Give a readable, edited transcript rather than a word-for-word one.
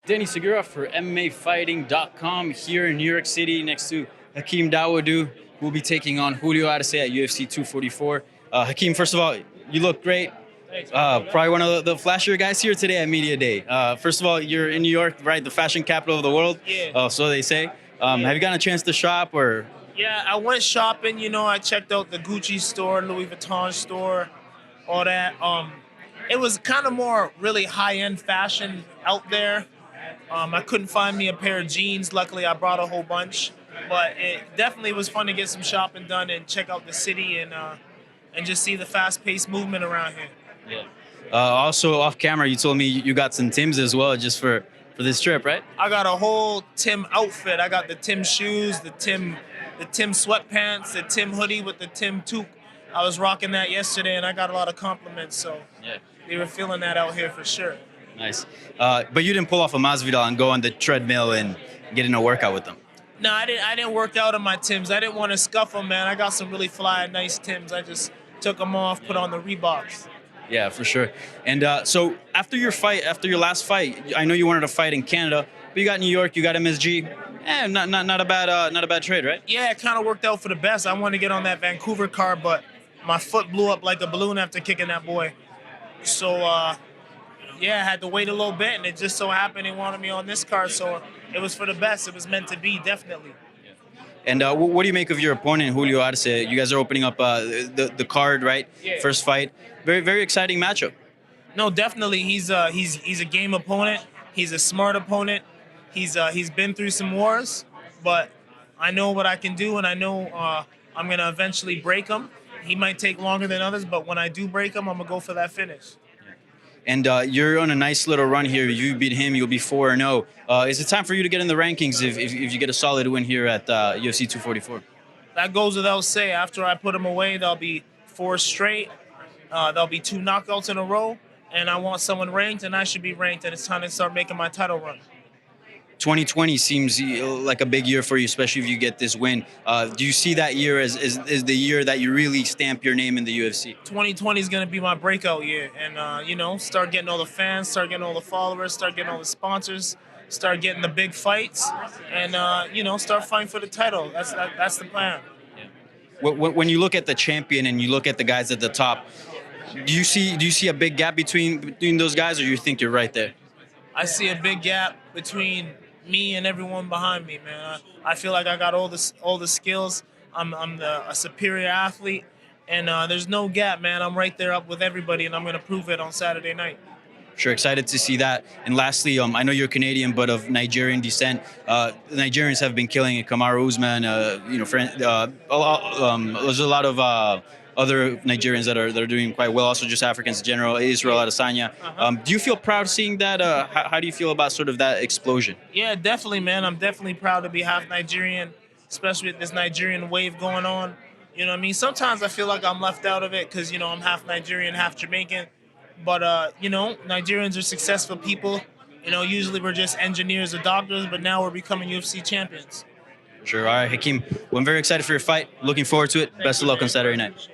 Danny Segura for MMAfighting.com here in New York City next to Hakeem Dawodu, who will be taking on Julio Arce at UFC 244. Hakeem, first of all, you look great. Probably one of the flashier guys here today at Media Day. First of all, you're in New York, right? The fashion capital of the world. Yeah. So they say. Have you gotten a chance to shop or? Yeah, I went shopping. I checked out the Gucci store, Louis Vuitton store, all that. It was kind of more really high-end fashion out there. I couldn't find me a pair of jeans. Luckily, I brought a whole bunch. But it definitely was fun to get some shopping done and check out the city and just see the fast-paced movement around here. Yeah. Also, off camera, you told me you got some Tims as well, just for this trip, right? I got a whole Tim outfit. I got the Tim shoes, the Tim sweatpants, the Tim hoodie with the Tim toque. I was rocking that yesterday, and I got a lot of compliments. So Yeah. they were feeling that out here for sure. Nice. But you didn't pull off a Masvidal and go on the treadmill and get in a workout with them. No, I didn't work out on my Tims. I didn't want to scuff them, man. I got some really fly, nice Tims. I just took them off, put on the Reeboks. Yeah, for sure. And so after your last fight, I know you wanted to fight in Canada, but you got New York, you got MSG. Not a bad trade, right? Yeah, it kind of worked out for the best. I wanted to get on that Vancouver card, but my foot blew up like a balloon after kicking that boy. So, yeah, I had to wait a little bit, and it just so happened they wanted me on this card, so it was for the best. It was meant to be, definitely. And what do you make of your opponent, Julio Arce? You guys are opening up the card, right? Yeah. First fight. Very, very exciting matchup. No, definitely. He's a game opponent. He's a smart opponent. He's been through some wars, but I know what I can do, and I know I'm going to eventually break him. He might take longer than others, but when I do break him, I'm going to go for that finish. And you're on a nice little run here. You beat him, you'll be 4-0. Is it time for you to get in the rankings if you get a solid win here at UFC 244? That goes without saying. After I put him away, there'll be 4 straight. There'll be 2 knockouts in a row, and I want someone ranked, and I should be ranked, and it's time to start making my title run. 2020 seems like a big year for you, especially if you get this win. Do you see that year as the year that you really stamp your name in the UFC? 2020 is going to be my breakout year, and start getting all the fans, start getting all the followers, start getting all the sponsors, start getting the big fights, and start fighting for the title. That's the plan. Yeah. When you look at the champion and you look at the guys at the top, do you see a big gap between those guys, or you think you're right there? I see a big gap between me and everyone behind me, man. I feel like I got all the skills. I'm a superior athlete, and there's no gap, man. I'm right there up with everybody, and I'm going to prove it on Saturday night. Sure, excited to see that. And lastly, I know you're Canadian, but of Nigerian descent. The Nigerians have been killing it. Kamaru Usman, there's a lot of other Nigerians that are doing quite well. Also, just Africans in general. Israel Adesanya. Do you feel proud seeing that? How do you feel about sort of that explosion? Yeah, definitely, man. I'm definitely proud to be half Nigerian, especially with this Nigerian wave going on. You know what I mean? Sometimes I feel like I'm left out of it because, I'm half Nigerian, half Jamaican. But, Nigerians are successful people. Usually we're just engineers or doctors, but now we're becoming UFC champions. Sure. All right, Hakeem. Well, I'm very excited for your fight. Looking forward to it. Best of luck on Saturday night.